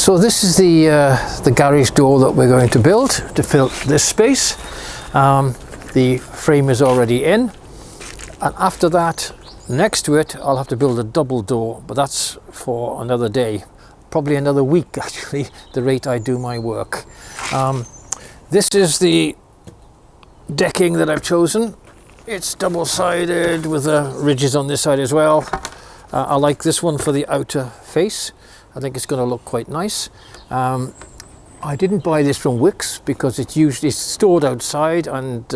So this is the garage door that we're going to build to fill this space. The frame is already in, and after that, next to it, I'll have to build a double door, but that's for another day, probably another week actually, the rate I do my work. This is the decking that I've chosen. It's double-sided with ridges on this side as well. I like this one for the outer face. I think it's going to look quite nice. I didn't buy this from Wix because it's usually stored outside and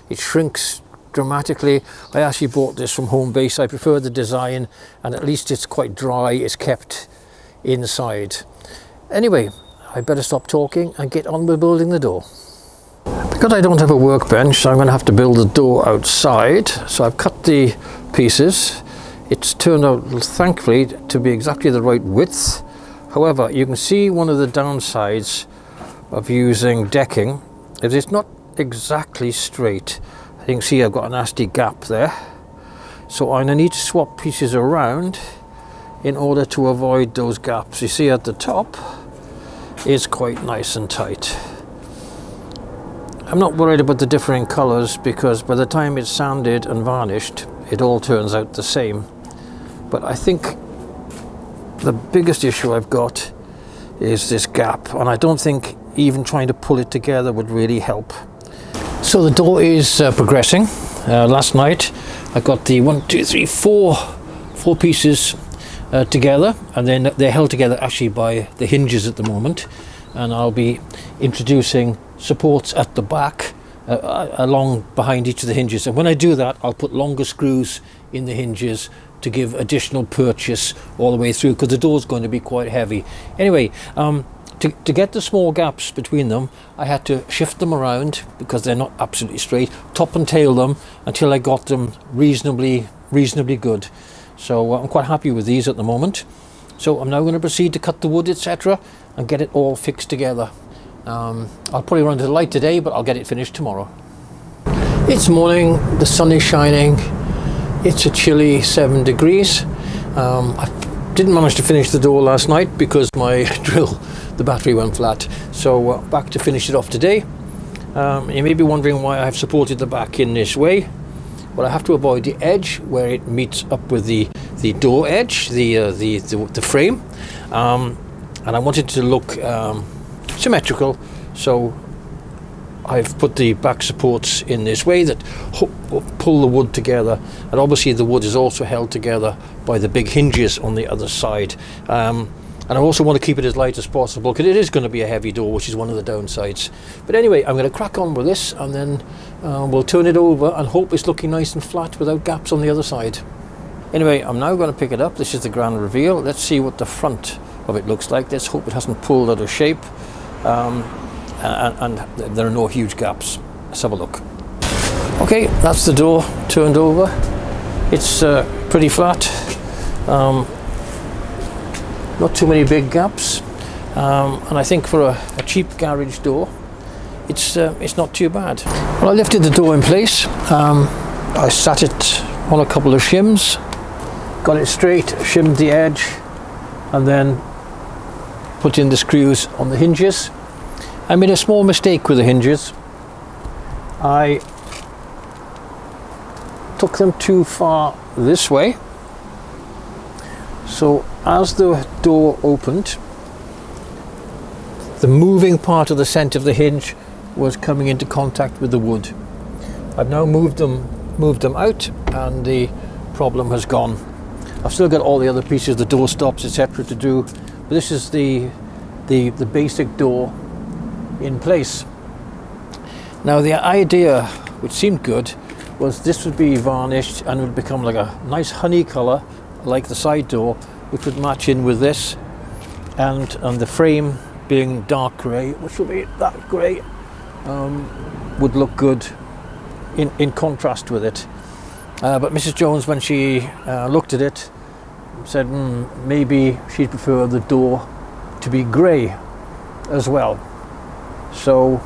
it shrinks dramatically. I actually bought this from Home Base. I prefer the design, and at least it's quite dry, it's kept inside. Anyway, I better stop talking and get on with building the door. Because I don't have a workbench, I'm going to have to build the door outside. So I've cut the pieces. It's turned out, thankfully, to be exactly the right width. However, you can see one of the downsides of using decking is it's not exactly straight. You can see I've got a nasty gap there. So I'm going to need to swap pieces around in order to avoid those gaps. You see at the top, it's quite nice and tight. I'm not worried about the differing colours because by the time it's sanded and varnished, it all turns out the same. But I think the biggest issue I've got is this gap, and I don't think even trying to pull it together would really help. So the door is progressing. Last night I got the 4 pieces together, and then they're held together actually by the hinges at the moment, and I'll be introducing supports at the back along behind each of the hinges, and when I do that I'll put longer screws in the hinges to give additional purchase all the way through, because the door's going to be quite heavy. Anyway, to get the small gaps between them, I had to shift them around because they're not absolutely straight, top and tail them until I got them reasonably good. So I'm quite happy with these at the moment. So I'm now going to proceed to cut the wood, etc., and get it all fixed together. I'll probably run to the light today, but I'll get it finished tomorrow. It's morning, the sun is shining. It's a chilly 7 degrees. I didn't manage to finish the door last night because my drill, the battery went flat. So back to finish it off today. You may be wondering why I've supported the back in this way. Well, I have to avoid the edge where it meets up with the door edge, the frame. And I wanted to look symmetrical, so I've put the back supports in this way that pull the wood together, and obviously the wood is also held together by the big hinges on the other side. And I also want to keep it as light as possible because it is going to be a heavy door, which is one of the downsides. But anyway, I'm going to crack on with this, and then we'll turn it over and hope it's looking nice and flat without gaps on the other side. Anyway, I'm now going to pick it up. This is the grand reveal. Let's see what the front of it looks like. Let's hope it hasn't pulled out of shape. And there are no huge gaps. Let's have a look. Okay, that's the door turned over. It's pretty flat. Not too many big gaps, and I think for a cheap garage door, it's not too bad. Well, I lifted the door in place. I sat it on a couple of shims, got it straight, shimmed the edge, and then put in the screws on the hinges. I made a small mistake with the hinges. I took them too far this way. So as the door opened, the moving part of the centre of the hinge was coming into contact with the wood. I've now moved them out, and the problem has gone. I've still got all the other pieces, the door stops, etc. to do, but this is the basic door in place. Now the idea, which seemed good, was this would be varnished and would become like a nice honey colour, like the side door, which would match in with this, and the frame being dark grey, which would be that grey, would look good in contrast with it. But Mrs. Jones, when she looked at it, said maybe she'd prefer the door to be grey as well. So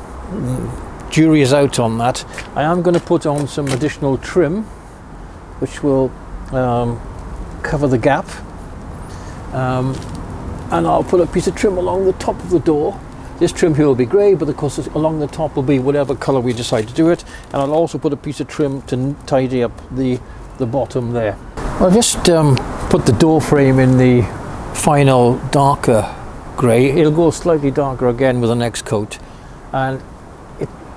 jury is out on that. I am going to put on some additional trim which will cover the gap, and I'll put a piece of trim along the top of the door. This trim here will be grey, but of course along the top will be whatever colour we decide to do it, and I'll also put a piece of trim to tidy up the bottom there. I'll just put the door frame in the final darker grey. It'll go slightly darker again with the next coat, and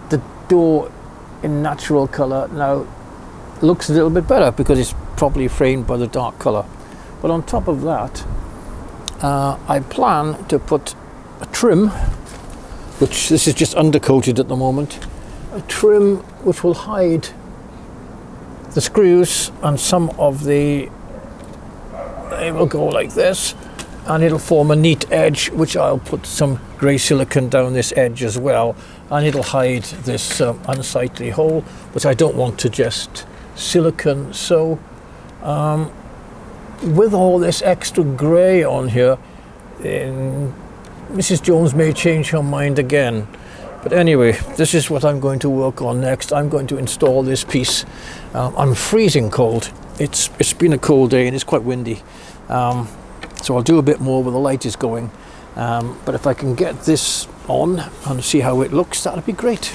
the door in natural colour now looks a little bit better because it's probably framed by the dark colour. But on top of that, I plan to put a trim, which this is just undercoated at the moment, a trim which will hide the screws, and some of they will go like this, and it'll form a neat edge, which I'll put some grey silicone down this edge as well, and it'll hide this unsightly hole, which I don't want to just silicone. So with all this extra grey on here, Mrs. Jones may change her mind again. But anyway, this is what I'm going to work on next. I'm going to install this piece. I'm freezing cold. It's been a cold day and it's quite windy. So I'll do a bit more when the light is going. But if I can get this on and see how it looks, that'll be great.